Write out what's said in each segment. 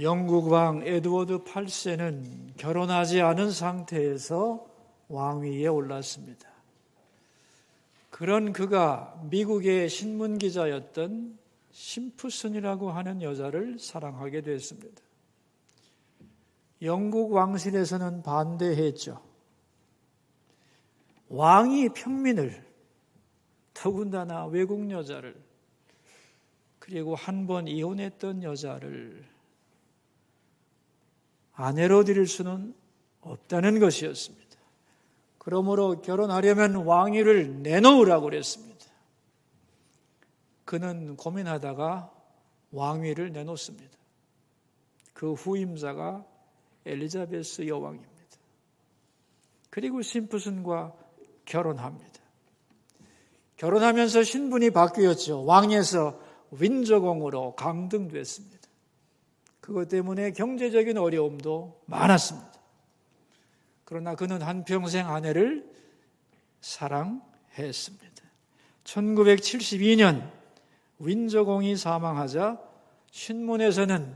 영국 왕 에드워드 8세는 결혼하지 않은 상태에서 왕위에 올랐습니다. 그런 그가 미국의 신문 기자였던 심프슨이라고 하는 여자를 사랑하게 됐습니다. 영국 왕실에서는 반대했죠. 왕이 평민을, 더군다나 외국 여자를, 그리고 한 번 이혼했던 여자를 아내로 드릴 수는 없다는 것이었습니다. 그러므로 결혼하려면 왕위를 내놓으라고 그랬습니다. 그는 고민하다가 왕위를 내놓습니다. 그 후임자가 엘리자베스 여왕입니다. 그리고 심프슨과 결혼합니다. 결혼하면서 신분이 바뀌었죠. 왕에서 윈저공으로 강등됐습니다. 그것 때문에 경제적인 어려움도 많았습니다. 그러나 그는 한평생 아내를 사랑했습니다. 1972년 윈저공이 사망하자 신문에서는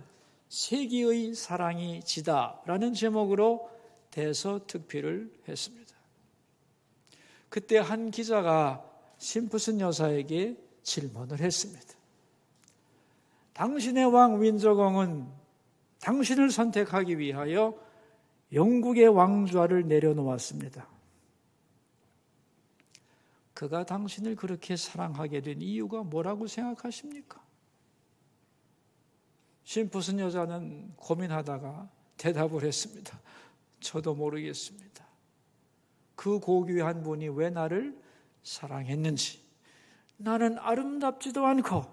세기의 사랑이 지다라는 제목으로 대서특필을 했습니다. 그때 한 기자가 심프슨 여사에게 질문을 했습니다. 당신의 왕 윈저공은 당신을 선택하기 위하여 영국의 왕좌를 내려놓았습니다. 그가 당신을 그렇게 사랑하게 된 이유가 뭐라고 생각하십니까? 심프슨 여자는 고민하다가 대답을 했습니다. 저도 모르겠습니다. 그 고귀한 분이 왜 나를 사랑했는지. 나는 아름답지도 않고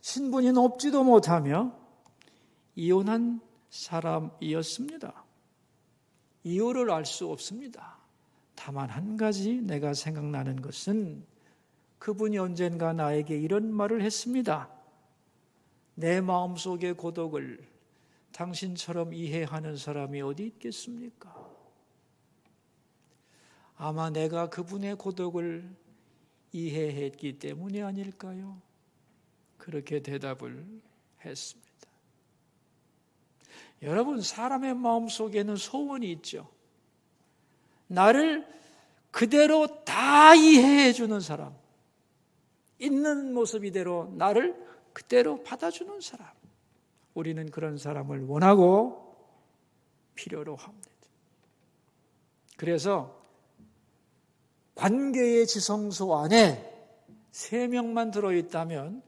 신분이 높지도 못하며 이혼한 사람이었습니다. 이유를 알 수 없습니다. 다만 한 가지 내가 생각나는 것은 그분이 언젠가 나에게 이런 말을 했습니다. 내 마음속의 고독을 당신처럼 이해하는 사람이 어디 있겠습니까? 아마 내가 그분의 고독을 이해했기 때문이 아닐까요? 그렇게 대답을 했습니다. 여러분, 사람의 마음속에는 소원이 있죠. 나를 그대로 다 이해해 주는 사람, 있는 모습 이대로 나를 그대로 받아주는 사람, 우리는 그런 사람을 원하고 필요로 합니다. 그래서 관계의 지성소 안에 3명만 들어있다면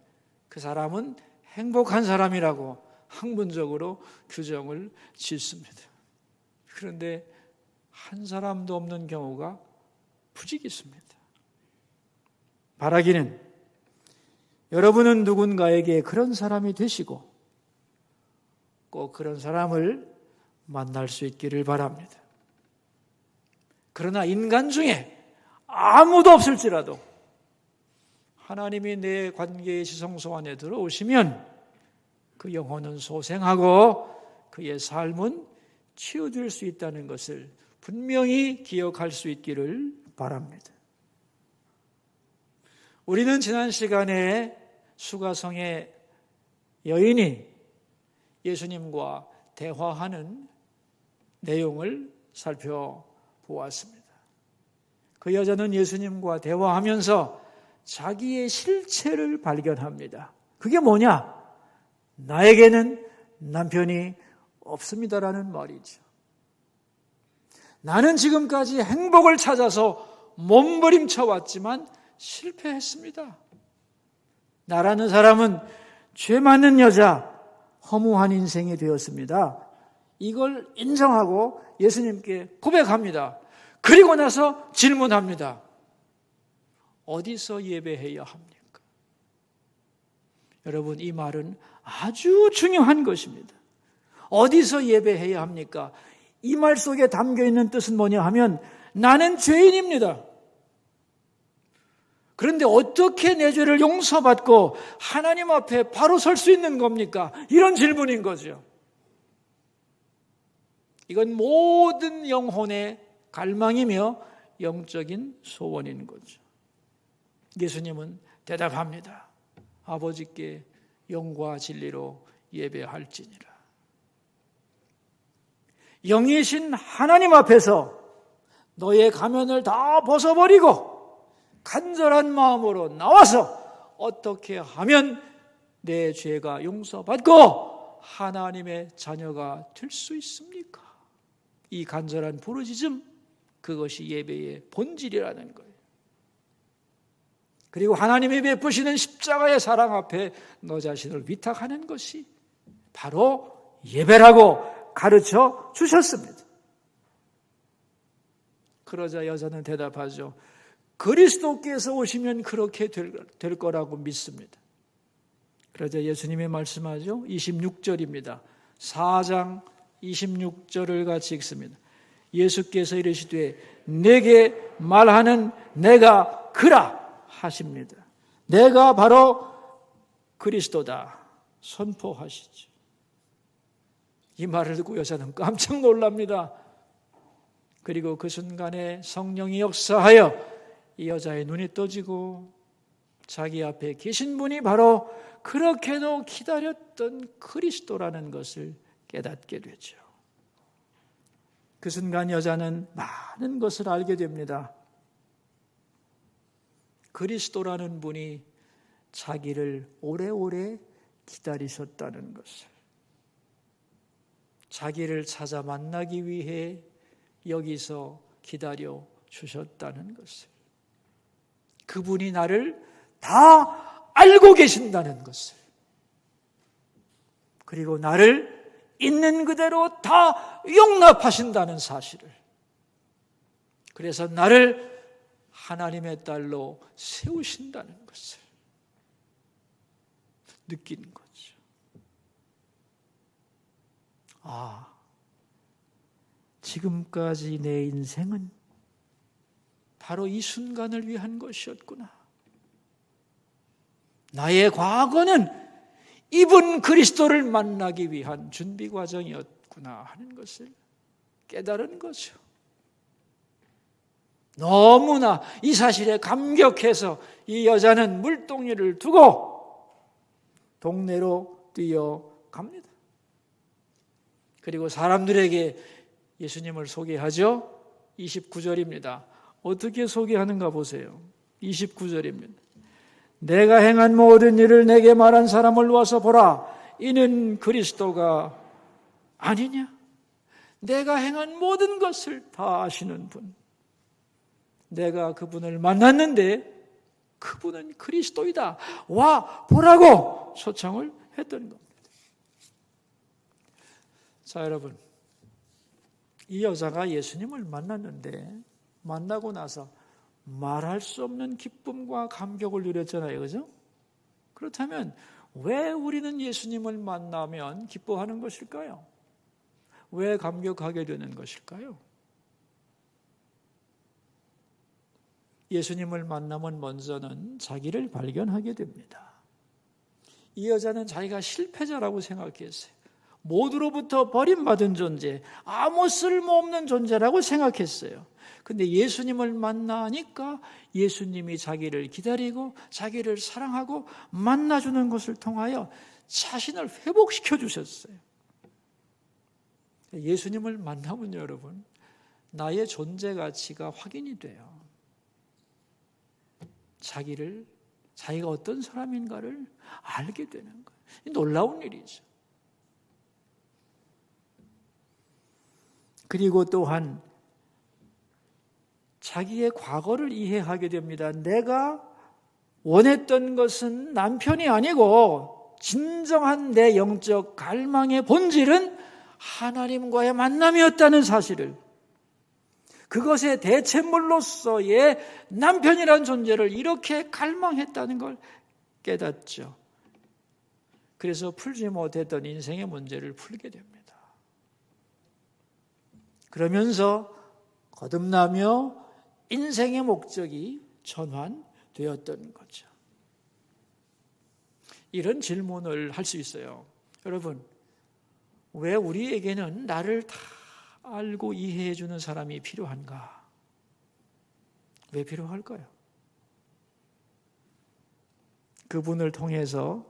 그 사람은 행복한 사람이라고 학문적으로 규정을 짓습니다. 그런데 한 사람도 없는 경우가 부지기수입니다. 바라기는 여러분은 누군가에게 그런 사람이 되시고 꼭 그런 사람을 만날 수 있기를 바랍니다. 그러나 인간 중에 아무도 없을지라도 하나님이 내 관계의 지성소 안에 들어오시면 그 영혼은 소생하고 그의 삶은 치유될 수 있다는 것을 분명히 기억할 수 있기를 바랍니다. 우리는 지난 시간에 수가성의 여인이 예수님과 대화하는 내용을 살펴보았습니다. 그 여자는 예수님과 대화하면서 자기의 실체를 발견합니다. 그게 뭐냐? 나에게는 남편이 없습니다라는 말이죠. 나는 지금까지 행복을 찾아서 몸부림쳐 왔지만 실패했습니다. 나라는 사람은 죄 많은 여자, 허무한 인생이 되었습니다. 이걸 인정하고 예수님께 고백합니다. 그리고 나서 질문합니다. 어디서 예배해야 합니까? 여러분, 이 말은 아주 중요한 것입니다. 어디서 예배해야 합니까? 이 말 속에 담겨있는 뜻은 뭐냐 하면 나는 죄인입니다. 그런데 어떻게 내 죄를 용서받고 하나님 앞에 바로 설 수 있는 겁니까? 이런 질문인 거죠. 이건 모든 영혼의 갈망이며 영적인 소원인 거죠. 예수님은 대답합니다. 아버지께 영과 진리로 예배할지니라. 영이신 하나님 앞에서 너의 가면을 다 벗어버리고 간절한 마음으로 나와서 어떻게 하면 내 죄가 용서받고 하나님의 자녀가 될 수 있습니까? 이 간절한 부르짖음, 그것이 예배의 본질이라는 거예요. 그리고 하나님이 베푸시는 십자가의 사랑 앞에 너 자신을 위탁하는 것이 바로 예배라고 가르쳐 주셨습니다. 그러자 여자는 대답하죠. 그리스도께서 오시면 그렇게 될 거라고 믿습니다. 그러자 예수님이 말씀하죠. 26절입니다. 4장 26절을 같이 읽습니다. 예수께서 이르시되 내게 말하는 내가 그라 하십니다. 내가 바로 그리스도다 선포하시죠. 이 말을 듣고 여자는 깜짝 놀랍니다. 그리고 그 순간에 성령이 역사하여 이 여자의 눈이 떠지고 자기 앞에 계신 분이 바로 그렇게도 기다렸던 그리스도라는 것을 깨닫게 되죠. 그 순간 여자는 많은 것을 알게 됩니다. 그리스도라는 분이 자기를 오래오래 기다리셨다는 것을, 자기를 찾아 만나기 위해 여기서 기다려 주셨다는 것을, 그분이 나를 다 알고 계신다는 것을, 그리고 나를 있는 그대로 다 용납하신다는 사실을, 그래서 나를 하나님의 딸로 세우신다는 것을 느낀 거죠. 지금까지 내 인생은 바로 이 순간을 위한 것이었구나. 나의 과거는 이분 그리스도를 만나기 위한 준비 과정이었구나 하는 것을 깨달은 거죠. 너무나 이 사실에 감격해서 이 여자는 물동이를 두고 동네로 뛰어갑니다. 그리고 사람들에게 예수님을 소개하죠. 29절입니다. 어떻게 소개하는가 보세요. 29절입니다. 내가 행한 모든 일을 내게 말한 사람을 와서 보라. 이는 그리스도가 아니냐? 내가 행한 모든 것을 다 아시는 분. 내가 그분을 만났는데 그분은 그리스도이다. 와 보라고 초청을 했던 겁니다. 자, 여러분, 이 여자가 예수님을 만났는데 만나고 나서 말할 수 없는 기쁨과 감격을 누렸잖아요. 그죠? 그렇다면 왜 우리는 예수님을 만나면 기뻐하는 것일까요? 왜 감격하게 되는 것일까요? 예수님을 만나면 먼저는 자기를 발견하게 됩니다. 이 여자는 자기가 실패자라고 생각했어요. 모두로부터 버림받은 존재, 아무 쓸모없는 존재라고 생각했어요. 근데 예수님을 만나니까 예수님이 자기를 기다리고 자기를 사랑하고 만나주는 것을 통하여 자신을 회복시켜 주셨어요. 예수님을 만나면 여러분, 나의 존재 가치가 확인이 돼요. 자기가 어떤 사람인가를 알게 되는 거예요. 놀라운 일이죠. 그리고 또한 자기의 과거를 이해하게 됩니다. 내가 원했던 것은 남편이 아니고 진정한 내 영적 갈망의 본질은 하나님과의 만남이었다는 사실을, 그것의 대체물로서의 남편이라는 존재를 이렇게 갈망했다는 걸 깨닫죠. 그래서 풀지 못했던 인생의 문제를 풀게 됩니다. 그러면서 거듭나며 인생의 목적이 전환되었던 거죠. 이런 질문을 할 수 있어요. 여러분, 왜 우리에게는 나를 다 알고 이해해 주는 사람이 필요한가? 왜 필요할까요? 그분을 통해서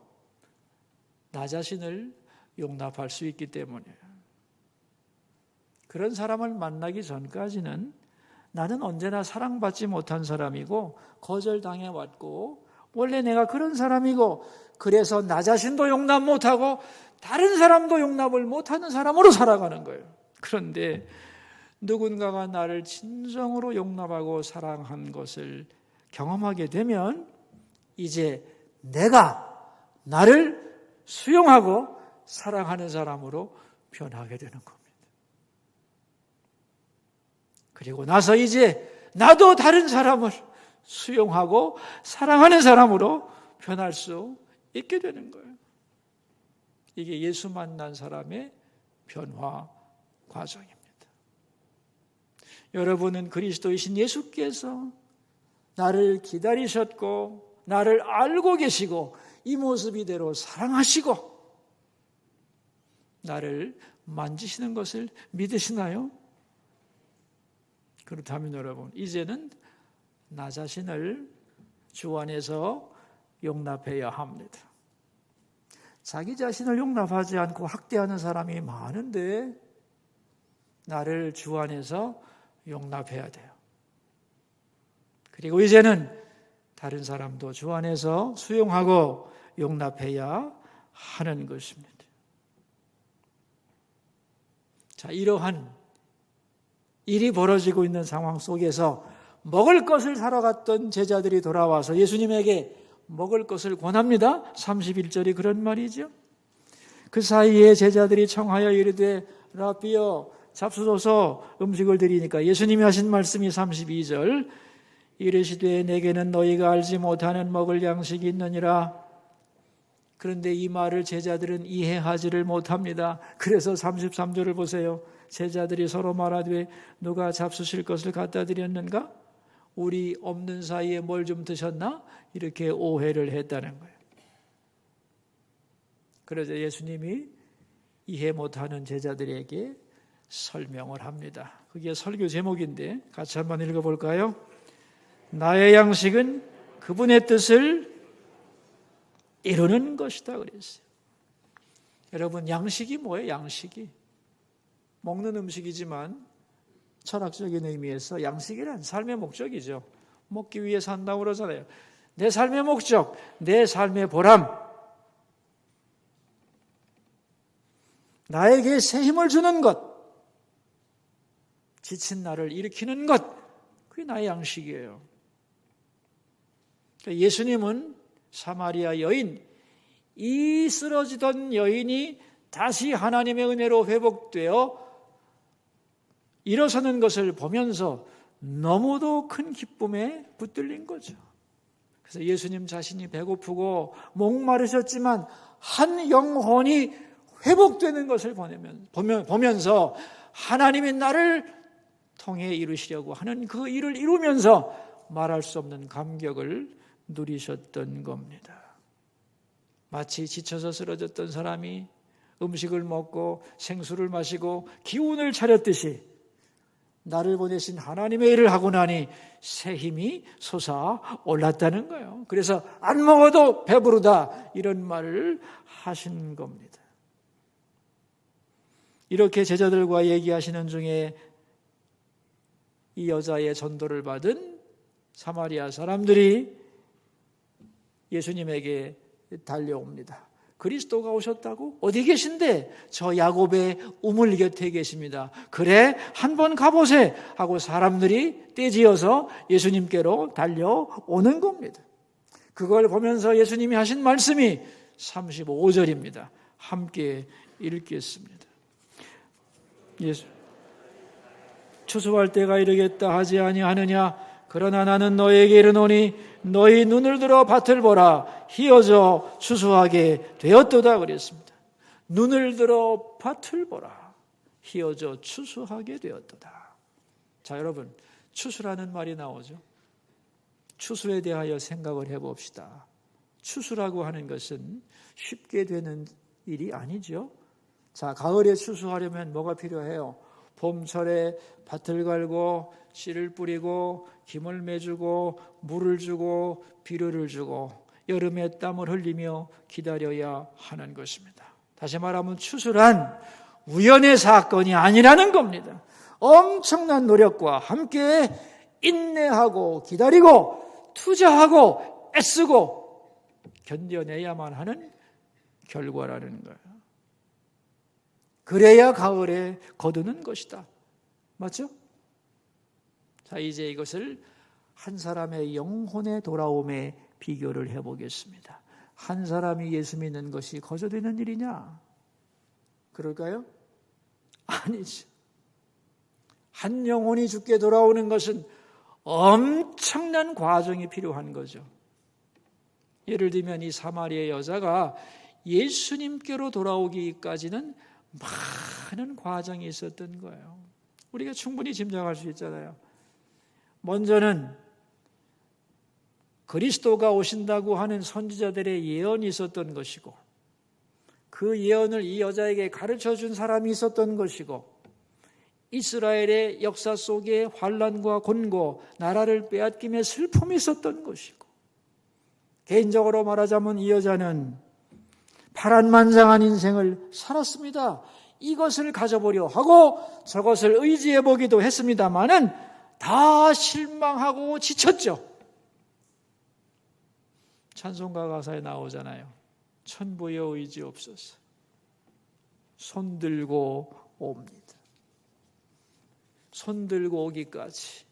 나 자신을 용납할 수 있기 때문이에요. 그런 사람을 만나기 전까지는 나는 언제나 사랑받지 못한 사람이고 거절당해왔고 원래 내가 그런 사람이고 그래서 나 자신도 용납 못하고 다른 사람도 용납을 못하는 사람으로 살아가는 거예요. 그런데 누군가가 나를 진정으로 용납하고 사랑한 것을 경험하게 되면 이제 내가 나를 수용하고 사랑하는 사람으로 변하게 되는 겁니다. 그리고 나서 이제 나도 다른 사람을 수용하고 사랑하는 사람으로 변할 수 있게 되는 거예요. 이게 예수 만난 사람의 변화 과정입니다. 여러분은 그리스도이신 예수께서 나를 기다리셨고 나를 알고 계시고 이 모습 이대로 사랑하시고 나를 만지시는 것을 믿으시나요? 그렇다면 여러분, 이제는 나 자신을 주 안에서 용납해야 합니다. 자기 자신을 용납하지 않고 학대하는 사람이 많은데 나를 주 안에서 용납해야 돼요. 그리고 이제는 다른 사람도 주 안에서 수용하고 용납해야 하는 것입니다. 자, 이러한 일이 벌어지고 있는 상황 속에서 먹을 것을 사러 갔던 제자들이 돌아와서 예수님에게 먹을 것을 권합니다. 31절이 그런 말이죠. 그 사이에 제자들이 청하여 이르되 라비여 잡수소서 음식을 드리니까 예수님이 하신 말씀이 32절 이르시되 내게는 너희가 알지 못하는 먹을 양식이 있느니라. 그런데 이 말을 제자들은 이해하지를 못합니다. 그래서 33절을 보세요. 제자들이 서로 말하되 누가 잡수실 것을 갖다 드렸는가? 우리 없는 사이에 뭘 좀 드셨나? 이렇게 오해를 했다는 거예요. 그래서 예수님이 이해 못하는 제자들에게 설명을 합니다. 그게 설교 제목인데 같이 한번 읽어볼까요? 나의 양식은 그분의 뜻을 이루는 것이다 그랬어요. 여러분, 양식이 뭐예요? 양식이 먹는 음식이지만 철학적인 의미에서 양식이란 삶의 목적이죠. 먹기 위해 산다고 그러잖아요. 내 삶의 목적, 내 삶의 보람, 나에게 새 힘을 주는 것, 지친 나를 일으키는 것, 그게 나의 양식이에요. 예수님은 사마리아 여인, 이 쓰러지던 여인이 다시 하나님의 은혜로 회복되어 일어서는 것을 보면서 너무도 큰 기쁨에 붙들린 거죠. 그래서 예수님 자신이 배고프고 목마르셨지만 한 영혼이 회복되는 것을 보면서 하나님이 나를 통해 이루시려고 하는 그 일을 이루면서 말할 수 없는 감격을 누리셨던 겁니다. 마치 지쳐서 쓰러졌던 사람이 음식을 먹고 생수를 마시고 기운을 차렸듯이 나를 보내신 하나님의 일을 하고 나니 새 힘이 솟아올랐다는 거예요. 그래서 안 먹어도 배부르다 이런 말을 하신 겁니다. 이렇게 제자들과 얘기하시는 중에 이 여자의 전도를 받은 사마리아 사람들이 예수님에게 달려옵니다. 그리스도가 오셨다고? 어디 계신데? 저 야곱의 우물 곁에 계십니다. 그래, 한번 가보세 하고 사람들이 떼지어서 예수님께로 달려오는 겁니다. 그걸 보면서 예수님이 하신 말씀이 35절입니다. 함께 읽겠습니다. 추수할 때가 이르겠다 하지 아니하느냐? 그러나 나는 너에게 이르노니 너희 눈을 들어 밭을 보라 희어져 추수하게 되었도다 그랬습니다. 눈을 들어 밭을 보라 희어져 추수하게 되었도다. 자, 여러분, 추수라는 말이 나오죠. 추수에 대하여 생각을 해봅시다. 추수라고 하는 것은 쉽게 되는 일이 아니죠. 자, 가을에 추수하려면 뭐가 필요해요? 봄철에 밭을 갈고 씨를 뿌리고 김을 매주고 물을 주고 비료를 주고 여름에 땀을 흘리며 기다려야 하는 것입니다. 다시 말하면 추수란 우연의 사건이 아니라는 겁니다. 엄청난 노력과 함께 인내하고 기다리고 투자하고 애쓰고 견뎌내야만 하는 결과라는 거예요. 그래야 가을에 거두는 것이다. 맞죠? 자, 이제 이것을 한 사람의 영혼의 돌아옴에 비교를 해보겠습니다. 한 사람이 예수 믿는 것이 거저되는 일이냐? 그럴까요? 아니죠. 한 영혼이 죽게 돌아오는 것은 엄청난 과정이 필요한 거죠. 예를 들면 이 사마리아 여자가 예수님께로 돌아오기까지는 많은 과정이 있었던 거예요. 우리가 충분히 짐작할 수 있잖아요. 먼저는 그리스도가 오신다고 하는 선지자들의 예언이 있었던 것이고, 그 예언을 이 여자에게 가르쳐 준 사람이 있었던 것이고, 이스라엘의 역사 속에 환난과 곤고, 나라를 빼앗김의 슬픔이 있었던 것이고, 개인적으로 말하자면 이 여자는 파란만장한 인생을 살았습니다. 이것을 가져보려 하고 저것을 의지해 보기도 했습니다마는 다 실망하고 지쳤죠. 찬송가 가사에 나오잖아요. 천부여 의지옵소서. 손들고 옵니다. 손들고 오기까지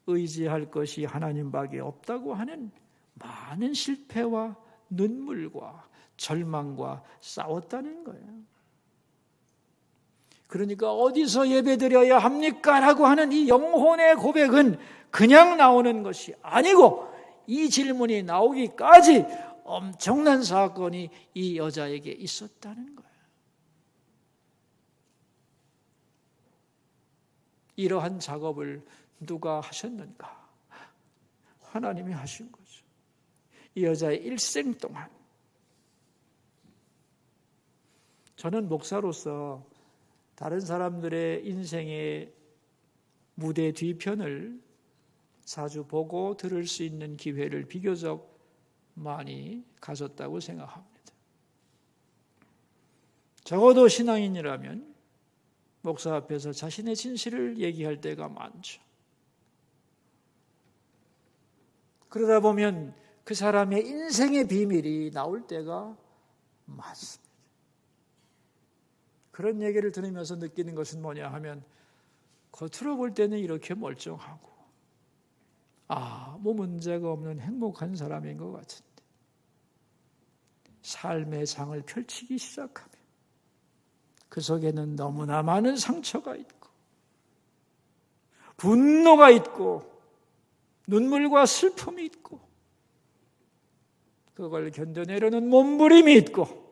의지할 것이 하나님밖에 없다고 하는 많은 실패와 눈물과 절망과 싸웠다는 거예요. 그러니까 어디서 예배드려야 합니까? 라고 하는 이 영혼의 고백은 그냥 나오는 것이 아니고, 이 질문이 나오기까지 엄청난 사건이 이 여자에게 있었다는 거예요. 이러한 작업을 누가 하셨는가? 하나님이 하신 거죠. 이 여자의 일생 동안. 저는 목사로서 다른 사람들의 인생의 무대 뒤편을 자주 보고 들을 수 있는 기회를 비교적 많이 가졌다고 생각합니다. 적어도 신앙인이라면 목사 앞에서 자신의 진실을 얘기할 때가 많죠. 그러다 보면 그 사람의 인생의 비밀이 나올 때가 많습니다. 그런 얘기를 들으면서 느끼는 것은 뭐냐 하면, 겉으로 볼 때는 이렇게 멀쩡하고 뭐 문제가 없는 행복한 사람인 것 같은데, 삶의 장을 펼치기 시작하면 그 속에는 너무나 많은 상처가 있고 분노가 있고 눈물과 슬픔이 있고, 그걸 견뎌내려는 몸부림이 있고,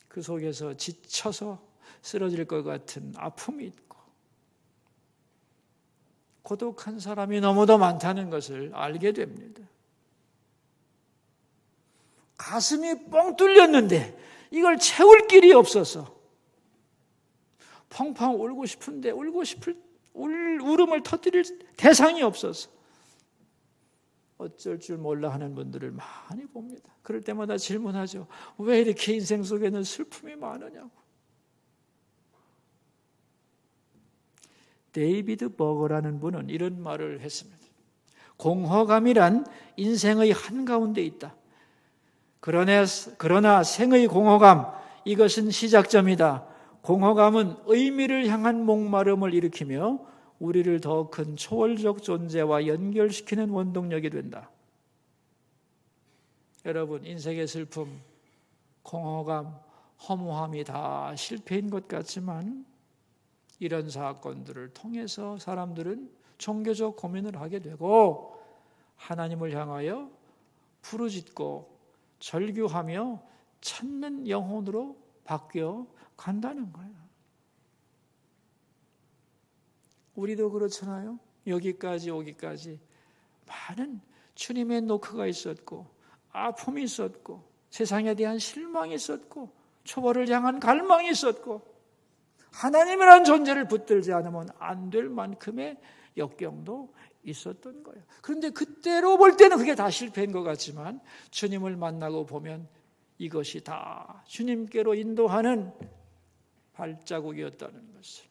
그 속에서 지쳐서 쓰러질 것 같은 아픔이 있고, 고독한 사람이 너무도 많다는 것을 알게 됩니다. 가슴이 뻥 뚫렸는데 이걸 채울 길이 없어서 펑펑 울고 싶은데 울음을 터뜨릴 대상이 없어서 어쩔 줄 몰라 하는 분들을 많이 봅니다. 그럴 때마다 질문하죠. 왜 이렇게 인생 속에는 슬픔이 많으냐고. 데이비드 버거라는 분은 이런 말을 했습니다. 공허감이란 인생의 한가운데 있다. 그러나 생의 공허감, 이것은 시작점이다. 공허감은 의미를 향한 목마름을 일으키며 우리를 더 큰 초월적 존재와 연결시키는 원동력이 된다. 여러분, 인생의 슬픔, 공허감, 허무함이 다 실패인 것 같지만, 이런 사건들을 통해서 사람들은 종교적 고민을 하게 되고 하나님을 향하여 부르짖고 절규하며 찾는 영혼으로 바뀌어 간다는 거예요. 우리도 그렇잖아요. 여기까지 오기까지 많은 주님의 노크가 있었고, 아픔이 있었고, 세상에 대한 실망이 있었고, 초월을 향한 갈망이 있었고, 하나님이라는 존재를 붙들지 않으면 안 될 만큼의 역경도 있었던 거예요. 그런데 그때로 볼 때는 그게 다 실패인 것 같지만, 주님을 만나고 보면 이것이 다 주님께로 인도하는 발자국이었다는 것을,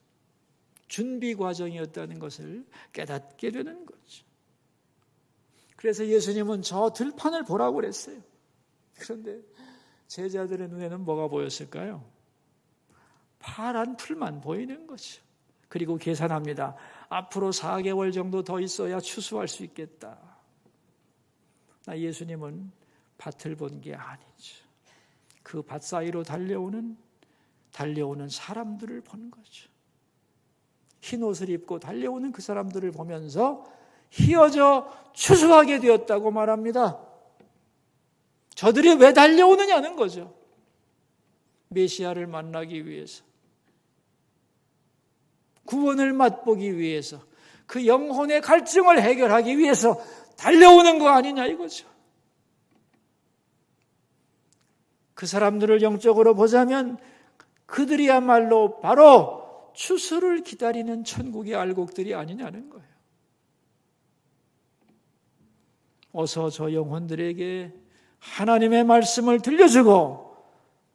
준비 과정이었다는 것을 깨닫게 되는 거죠. 그래서 예수님은 저 들판을 보라고 그랬어요. 그런데 제자들의 눈에는 뭐가 보였을까요? 파란 풀만 보이는 거죠. 그리고 계산합니다. 앞으로 4개월 정도 더 있어야 추수할 수 있겠다. 예수님은 밭을 본 게 아니죠. 그 밭 사이로 달려오는 사람들을 본 거죠. 흰 옷을 입고 달려오는 그 사람들을 보면서 휘어져 추수하게 되었다고 말합니다. 저들이 왜 달려오느냐는 거죠. 메시아를 만나기 위해서, 구원을 맛보기 위해서, 그 영혼의 갈증을 해결하기 위해서 달려오는 거 아니냐 이거죠. 그 사람들을 영적으로 보자면 그들이야말로 바로 추수를 기다리는 천국의 알곡들이 아니냐는 거예요. 어서 저 영혼들에게 하나님의 말씀을 들려주고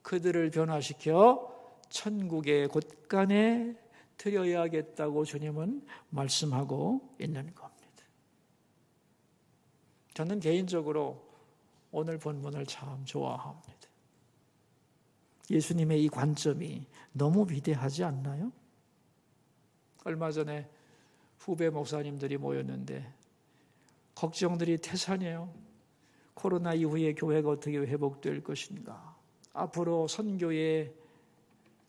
그들을 변화시켜 천국의 곳간에 드려야겠다고 주님은 말씀하고 있는 겁니다. 저는 개인적으로 오늘 본문을 참 좋아합니다. 예수님의 이 관점이 너무 위대하지 않나요? 얼마 전에 후배 목사님들이 모였는데 걱정들이 태산이에요. 코로나 이후에 교회가 어떻게 회복될 것인가? 앞으로 선교의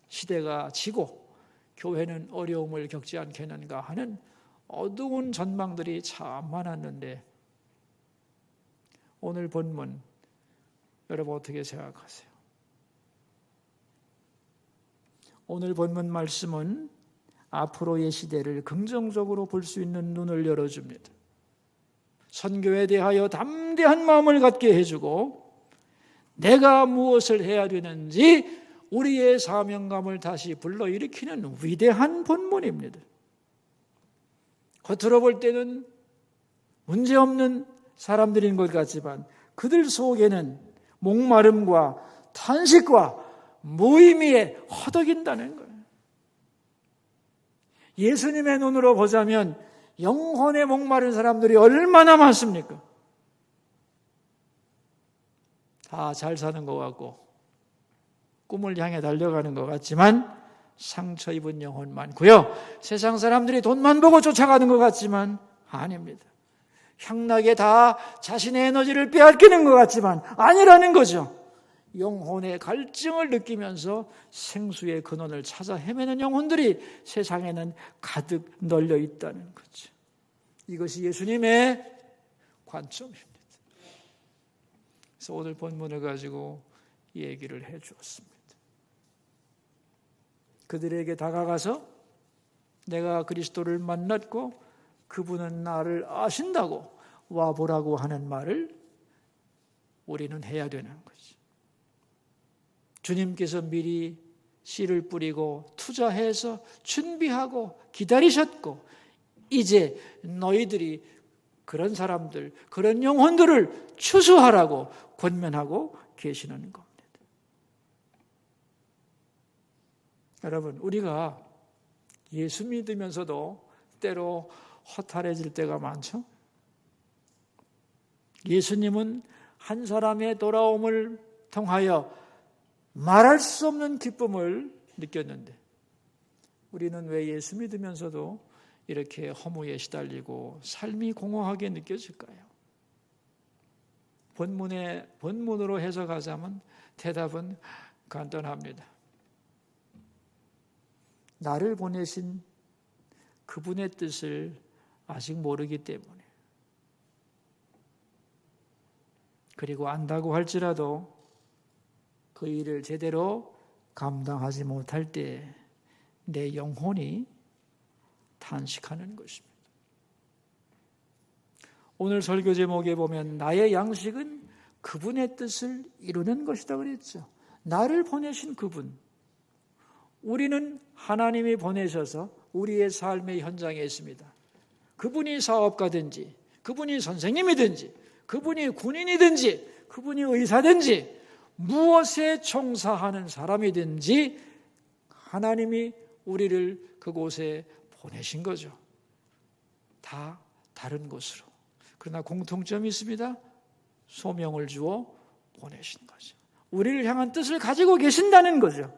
시대가 지고 교회는 어려움을 겪지 않겠는가 하는 어두운 전망들이 참 많았는데 오늘 본문 여러분 어떻게 생각하세요? 오늘 본문 말씀은 앞으로의 시대를 긍정적으로 볼 수 있는 눈을 열어줍니다. 선교에 대하여 담대한 마음을 갖게 해주고 내가 무엇을 해야 되는지 우리의 사명감을 다시 불러일으키는 위대한 본문입니다. 겉으로 볼 때는 문제없는 사람들인 것 같지만 그들 속에는 목마름과 탄식과 무의미에 허덕인다는 거예요. 예수님의 눈으로 보자면 영혼에 목마른 사람들이 얼마나 많습니까? 다 잘 사는 것 같고 꿈을 향해 달려가는 것 같지만 상처 입은 영혼 많고요. 세상 사람들이 돈만 보고 쫓아가는 것 같지만 아닙니다. 향락에 다 자신의 에너지를 빼앗기는 것 같지만 아니라는 거죠. 영혼의 갈증을 느끼면서 생수의 근원을 찾아 헤매는 영혼들이 세상에는 가득 널려 있다는 거죠. 이것이 예수님의 관점입니다. 그래서 오늘 본문을 가지고 얘기를 해 주었습니다. 그들에게 다가가서 내가 그리스도를 만났고 그분은 나를 아신다고 와보라고 하는 말을 우리는 해야 되는 거죠. 주님께서 미리 씨를 뿌리고 투자해서 준비하고 기다리셨고 이제 너희들이 그런 사람들, 그런 영혼들을 추수하라고 권면하고 계시는 겁니다. 여러분, 우리가 예수 믿으면서도 때로 허탈해질 때가 많죠? 예수님은 한 사람의 돌아옴을 통하여 말할 수 없는 기쁨을 느꼈는데 우리는 왜 예수 믿으면서도 이렇게 허무에 시달리고 삶이 공허하게 느껴질까요? 본문으로 해석하자면 대답은 간단합니다. 나를 보내신 그분의 뜻을 아직 모르기 때문에 그리고 안다고 할지라도 그 일을 제대로 감당하지 못할 때 내 영혼이 탄식하는 것입니다. 오늘 설교 제목에 보면 나의 양식은 그분의 뜻을 이루는 것이다 그랬죠. 나를 보내신 그분. 우리는 하나님이 보내셔서 우리의 삶의 현장에 있습니다. 그분이 사업가든지 그분이 선생님이든지 그분이 군인이든지 그분이 의사든지 무엇에 종사하는 사람이든지 하나님이 우리를 그곳에 보내신 거죠. 다 다른 곳으로. 그러나 공통점이 있습니다. 소명을 주어 보내신 거죠. 우리를 향한 뜻을 가지고 계신다는 거죠.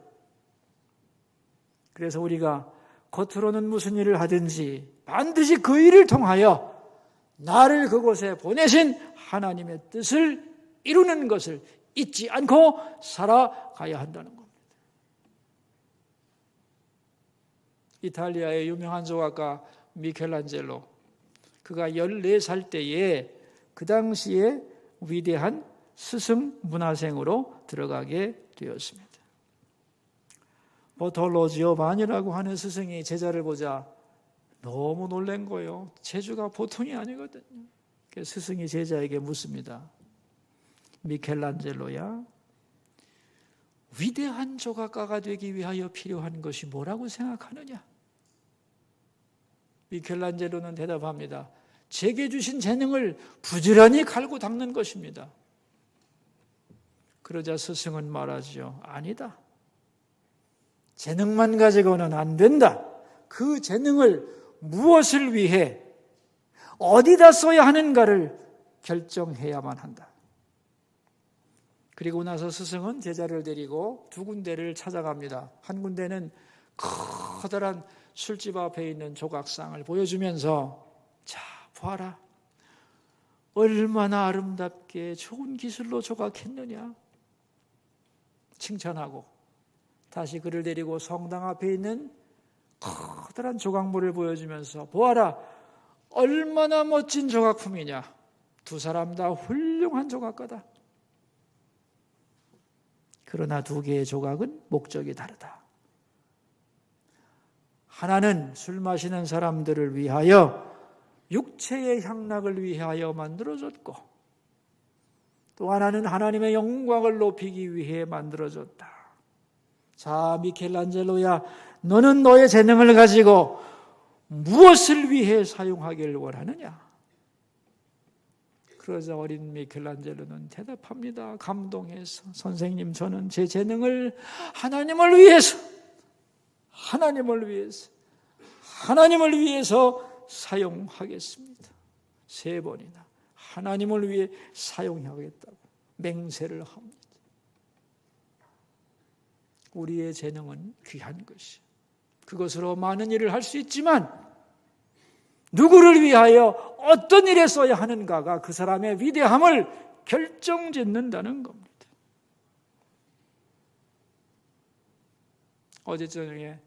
그래서 우리가 겉으로는 무슨 일을 하든지 반드시 그 일을 통하여 나를 그곳에 보내신 하나님의 뜻을 이루는 것을 잊지 않고 살아가야 한다는 겁니다. 이탈리아의 유명한 조각가 미켈란젤로, 그가 14살 때에 그 당시에 위대한 스승 문화생으로 들어가게 되었습니다. 버톨로 지오바니라고 하는 스승이 제자를 보자 너무 놀란 거예요. 재주가 보통이 아니거든요. 그래서 스승이 제자에게 묻습니다. 미켈란젤로야, 위대한 조각가가 되기 위하여 필요한 것이 뭐라고 생각하느냐? 미켈란젤로는 대답합니다. 제게 주신 재능을 부지런히 갈고 닦는 것입니다. 그러자 스승은 말하죠. 아니다. 재능만 가지고는 안 된다. 그 재능을 무엇을 위해 어디다 써야 하는가를 결정해야만 한다. 그리고 나서 스승은 제자를 데리고 두 군데를 찾아갑니다. 한 군데는 커다란 술집 앞에 있는 조각상을 보여주면서 자, 봐라. 얼마나 아름답게 좋은 기술로 조각했느냐. 칭찬하고 다시 그를 데리고 성당 앞에 있는 커다란 조각물을 보여주면서 보아라. 얼마나 멋진 조각품이냐. 두 사람 다 훌륭한 조각가다. 그러나 두 개의 조각은 목적이 다르다. 하나는 술 마시는 사람들을 위하여 육체의 향락을 위하여 만들어졌고, 또 하나는 하나님의 영광을 높이기 위해 만들어졌다. 자, 미켈란젤로야, 너는 너의 재능을 가지고 무엇을 위해 사용하기를 원하느냐? 그러자 어린 미켈란젤로는 대답합니다. 감동해서, 선생님, 저는 제 재능을 하나님을 위해서 사용하겠습니다. 3번이나 하나님을 위해 사용하겠다고 맹세를 합니다. 우리의 재능은 귀한 것이, 그것으로 많은 일을 할 수 있지만 누구를 위하여 어떤 일에 써야 하는가가 그 사람의 위대함을 결정짓는다는 겁니다. 어제 저녁에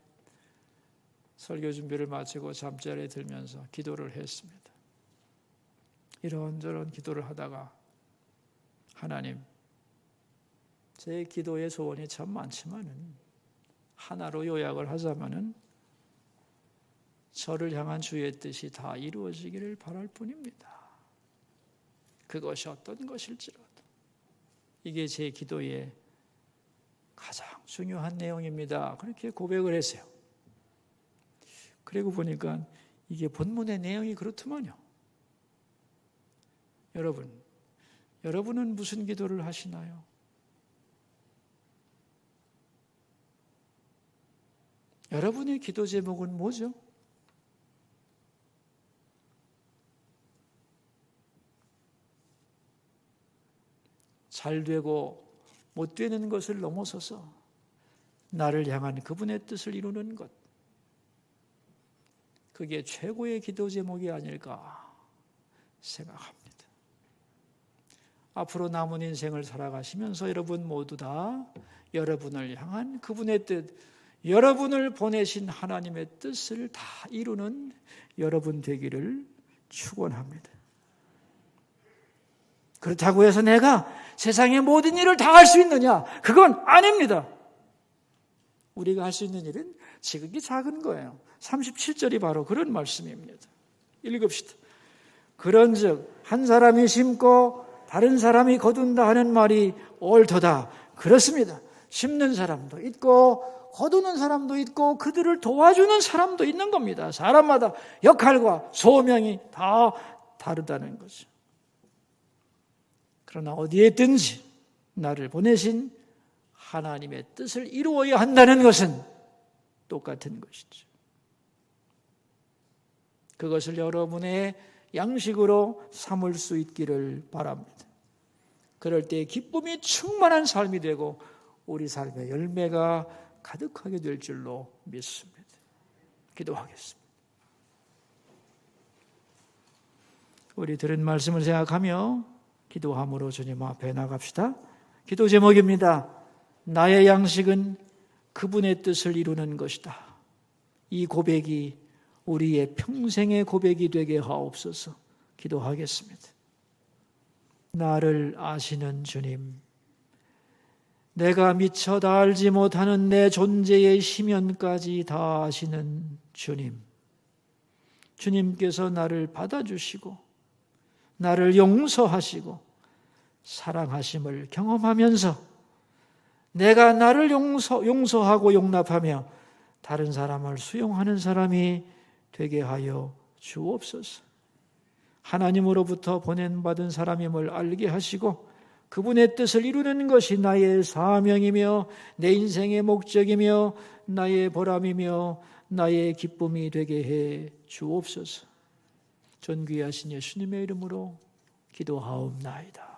설교 준비를 마치고 잠자리에 들면서 기도를 했습니다. 이런저런 기도를 하다가 하나님, 제 기도의 소원이 참 많지만은 하나로 요약을 하자면은 저를 향한 주의 뜻이 다 이루어지기를 바랄 뿐입니다. 그것이 어떤 것일지라도 이게 제 기도의 가장 중요한 내용입니다. 그렇게 고백을 했어요. 그리고 보니까 이게 본문의 내용이 그렇더만요. 여러분은 무슨 기도를 하시나요? 여러분의 기도 제목은 뭐죠? 잘 되고 못 되는 것을 넘어서서 나를 향한 그분의 뜻을 이루는 것, 그게 최고의 기도 제목이 아닐까 생각합니다. 앞으로 남은 인생을 살아가시면서 여러분 모두 다 여러분을 향한 그분의 뜻, 여러분을 보내신 하나님의 뜻을 다 이루는 여러분 되기를 축원합니다. 그렇다고 해서 내가 세상의 모든 일을 다 할 수 있느냐? 그건 아닙니다. 우리가 할 수 있는 일은 지극히 작은 거예요. 37절이 바로 그런 말씀입니다. 읽읍시다. 그런즉 한 사람이 심고 다른 사람이 거둔다 하는 말이 옳도다. 그렇습니다. 심는 사람도 있고 거두는 사람도 있고 그들을 도와주는 사람도 있는 겁니다. 사람마다 역할과 소명이 다 다르다는 거죠. 그러나 어디에 있든지 나를 보내신 하나님의 뜻을 이루어야 한다는 것은 똑같은 것이죠. 그것을 여러분의 양식으로 삼을 수 있기를 바랍니다. 그럴 때 기쁨이 충만한 삶이 되고 우리 삶의 열매가 가득하게 될 줄로 믿습니다. 기도하겠습니다. 우리 들은 말씀을 생각하며 기도함으로 주님 앞에 나갑시다. 기도 제목입니다. 나의 양식은 그분의 뜻을 이루는 것이다. 이 고백이 우리의 평생의 고백이 되게 하옵소서. 기도하겠습니다. 나를 아시는 주님, 내가 미처 다 알지 못하는 내 존재의 심연까지 다 아시는 주님, 주님께서 나를 받아주시고 나를 용서하시고 사랑하심을 경험하면서 내가 나를 용서하고 용납하며 다른 사람을 수용하는 사람이 되게 하여 주옵소서. 하나님으로부터 보낸받은 사람임을 알게 하시고 그분의 뜻을 이루는 것이 나의 사명이며 내 인생의 목적이며 나의 보람이며 나의 기쁨이 되게 해 주옵소서. 존귀하신 예수님의 이름으로 기도하옵나이다.